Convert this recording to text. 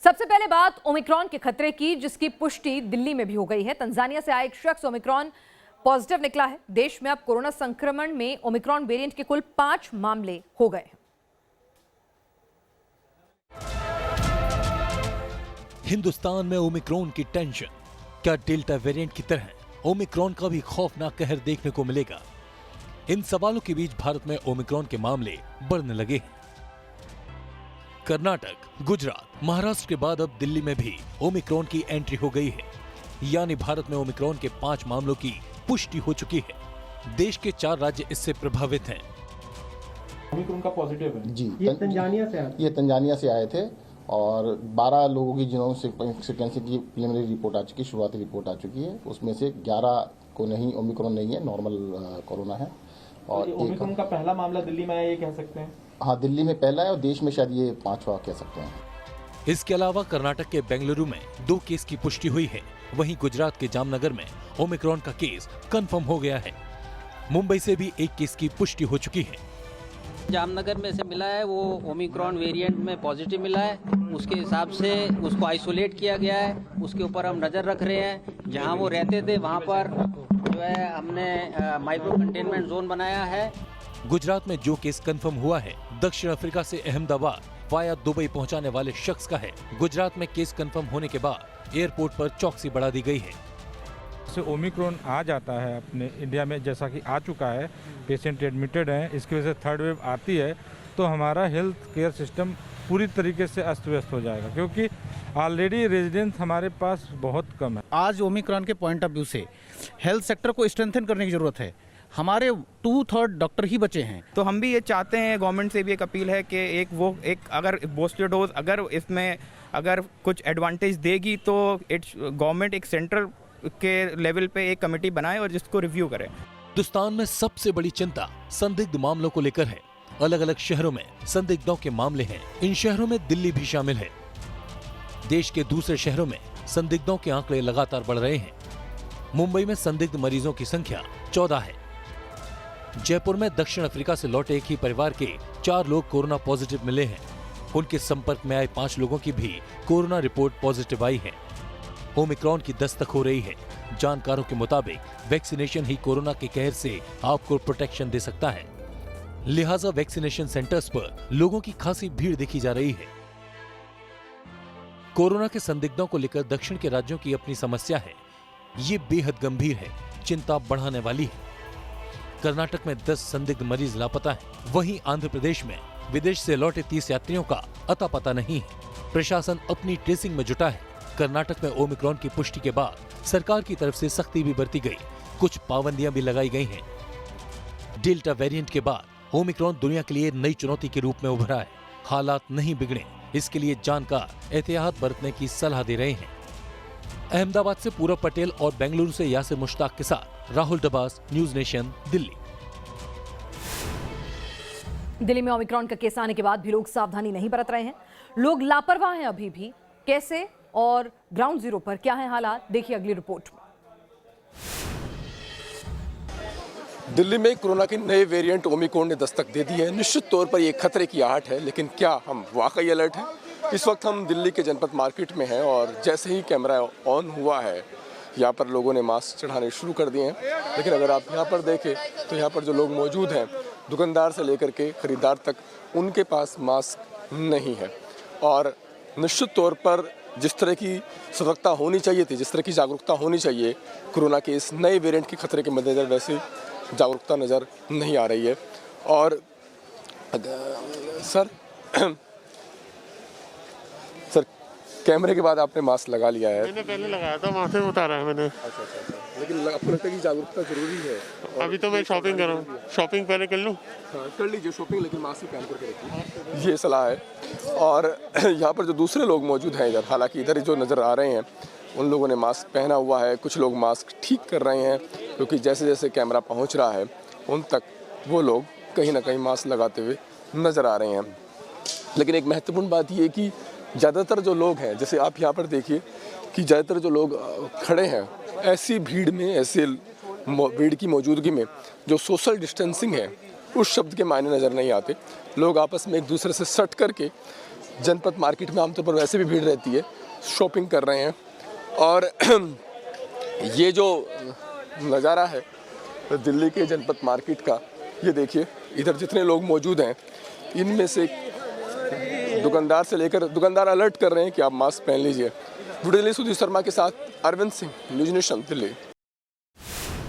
सबसे पहले बात ओमिक्रॉन के खतरे की, जिसकी पुष्टि दिल्ली में भी हो गई है। तंजानिया से आया एक शख्स ओमिक्रॉन पॉजिटिव निकला है। देश में अब कोरोना संक्रमण में ओमिक्रॉन वेरिएंट के कुल 5 मामले हो गए हैं। हिंदुस्तान में ओमिक्रॉन की टेंशन, क्या डेल्टा वेरिएंट की तरह ओमिक्रॉन का भी खौफनाक कहर देखने को मिलेगा? इन सवालों के बीच भारत में ओमिक्रॉन के मामले बढ़ने लगे हैं। कर्नाटक, गुजरात, महाराष्ट्र के बाद अब दिल्ली में भी ओमिक्रॉन की एंट्री हो गई है। यानी भारत में ओमिक्रॉन के 5 मामलों की पुष्टि हो चुकी है। देश के 4 राज्य इससे प्रभावित हैं। ओमिक्रॉन का पॉजिटिव है जी, ये तंजानिया से आए थे और 12 लोगों की जिनोम सीक्वेंसिंग की प्रिलिमिनरी रिपोर्ट आ चुकी है, शुरुआती रिपोर्ट आ चुकी है। उसमें से 11 को नहीं, ओमिक्रॉन नहीं है, नॉर्मल कोरोना है। और ओमिक्रॉन का पहला मामला दिल्ली में आया, ये कह सकते हैं? हाँ, दिल्ली में पहला है और देश में शायद ये 5वां कह सकते हैं। इसके अलावा कर्नाटक के बेंगलुरु में 2 केस की पुष्टि हुई है। वहीं गुजरात के जामनगर में ओमिक्रॉन का केस कंफर्म हो गया है। मुंबई से भी 1 केस की पुष्टि हो चुकी है। जामनगर में से मिला है, वो ओमिक्रॉन वेरिएंट में पॉजिटिव मिला है। उसके हिसाब से उसको आइसोलेट किया गया है। उसके ऊपर हम नज़र रख रहे हैं। जहां वो रहते थे वहां पर जो है हमने माइक्रो कंटेनमेंट जोन बनाया है। गुजरात में जो केस कंफर्म हुआ है दक्षिण अफ्रीका से अहमदाबाद वाया दुबई पहुंचाने वाले शख्स का है। गुजरात में केस कंफर्म होने के बाद एयरपोर्ट पर चौकसी बढ़ा दी गई है। से ओमिक्रॉन आ जाता है अपने इंडिया में, जैसा कि आ चुका है, पेशेंट एडमिटेड हैं, इसकी वजह से थर्ड वेव आती है तो हमारा हेल्थ केयर सिस्टम पूरी तरीके से अस्त व्यस्त हो जाएगा, क्योंकि ऑलरेडी रेजिडेंट हमारे पास बहुत कम है। आज ओमिक्रॉन के पॉइंट ऑफ व्यू से हेल्थ सेक्टर को स्ट्रेंथन करने की जरूरत है। हमारे 2/3 डॉक्टर ही बचे हैं। तो हम भी ये चाहते हैं, गवर्नमेंट से भी एक अपील है कि एक अगर बूस्टर डोज अगर इसमें अगर कुछ एडवांटेज देगी तो गवर्नमेंट एक सेंटर के लेवल पे एक कमेटी बनाए और जिसको रिव्यू करे। हिंदुस्तान में सबसे बड़ी चिंता संदिग्ध मामलों को लेकर है। अलग अलग शहरों में संदिग्धों के मामले हैं। इन शहरों में दिल्ली भी शामिल है। देश के दूसरे शहरों में संदिग्धों के आंकड़े लगातार बढ़ रहे हैं। मुंबई में संदिग्ध मरीजों की संख्या 14 है। जयपुर में दक्षिण अफ्रीका से लौटे एक ही परिवार के 4 लोग कोरोना पॉजिटिव मिले हैं। उनके संपर्क में आए 5 लोगों की भी कोरोना रिपोर्ट पॉजिटिव आई है। ओमिक्रॉन की दस्तक हो रही है। जानकारों के मुताबिक वैक्सीनेशन ही कोरोना के कहर से आपको प्रोटेक्शन दे सकता है। लिहाजा वैक्सीनेशन सेंटर्स पर लोगों की खासी भीड़ देखी जा रही है। कोरोना के संदिग्धों को लेकर दक्षिण के राज्यों की अपनी समस्या है। ये बेहद गंभीर है, चिंता बढ़ाने वाली है। कर्नाटक में 10 संदिग्ध मरीज लापता हैं। वहीं आंध्र प्रदेश में विदेश से लौटे 30 यात्रियों का अता पता नहीं है। प्रशासन अपनी ट्रेसिंग में जुटा है। कर्नाटक में ओमिक्रॉन की पुष्टि के बाद सरकार की तरफ से सख्ती भी बरती गई, कुछ पाबंदियां भी लगाई गई हैं। डेल्टा वेरिएंट के बाद ओमिक्रॉन दुनिया के लिए नई चुनौती के रूप में उभरा है। हालात नहीं बिगड़े, इसके लिए जानकार एहतियात बरतने की सलाह दे रहे हैं। अहमदाबाद से पूरब पटेल और बेंगलुरु से यासिर मुश्ताक के साथ राहुल डबास, न्यूज नेशन, दिल्ली। दिल्ली में ओमिक्रॉन का केस आने के बाद भी लोग सावधानी नहीं बरत रहे हैं। लोग लापरवाह हैं अभी भी। कैसे और ग्राउंड जीरो पर क्या है हालात, देखिए अगली रिपोर्ट में। दिल्ली में कोरोना के नए वेरिएंट ओमिक्रॉन ने दस्तक दे दी है। निश्चित तौर पर ये खतरे की आहट है, लेकिन क्या हम वाकई अलर्ट हैं? इस वक्त हम दिल्ली के जनपद मार्केट में हैं और जैसे ही कैमरा ऑन हुआ है यहाँ पर लोगों ने मास्क चढ़ाने शुरू कर दिए हैं। लेकिन अगर आप यहाँ पर देखें तो यहाँ पर जो लोग मौजूद हैं, दुकानदार से लेकर के खरीदार तक, उनके पास मास्क नहीं है। और निश्चित तौर पर जिस तरह की सतर्कता होनी चाहिए थी, जिस तरह की जागरूकता होनी चाहिए कोरोना के इस नए वेरिएंट के खतरे के मद्देनजर, वैसे जागरूकता नज़र नहीं आ रही है। और सर कैमरे के बाद आपने मास्क लगा लिया है? मैंने पहले लगाया था, वहाँ से उतारा है मैंने। अच्छा। लेकिन आपको लगता है कि जागरूकता जरूरी है? अभी तो मैं शॉपिंग कर रहा हूँ, शॉपिंग पहले कर लूँ। हाँ, कर लीजिए शॉपिंग, लेकिन मास्क पहन करके रखिए, ये सलाह है। और यहाँ पर जो दूसरे लोग मौजूद हैं इधर, हालांकि इधर जो नज़र आ रहे हैं उन लोगों ने मास्क पहना हुआ है। कुछ लोग मास्क ठीक कर रहे हैं, क्योंकि जैसे जैसे कैमरा पहुँच रहा है उन तक वो लोग कहीं ना कहीं मास्क लगाते हुए नज़र आ रहे हैं। लेकिन एक महत्वपूर्ण बात ये कि ज़्यादातर जो लोग हैं, जैसे आप यहाँ पर देखिए कि ज़्यादातर जो लोग खड़े हैं ऐसी भीड़ में, ऐसे भीड़ की मौजूदगी में जो सोशल डिस्टेंसिंग है उस शब्द के मायने नज़र नहीं आते। लोग आपस में एक दूसरे से सट करके जनपद मार्केट में आमतौर पर वैसे भी भीड़ रहती है, शॉपिंग कर रहे हैं। और ये जो नज़ारा है दिल्ली के जनपद मार्केट का, ये देखिए इधर जितने लोग मौजूद हैं इनमें से दुकानदार से लेकर दुकानदार अलर्ट कर रहे हैं कि आप मास्क पहन लीजिए। वीडियो सुधीर शर्मा के साथ अरविंद सिंह, न्यूज़ नेशन दिल्ली।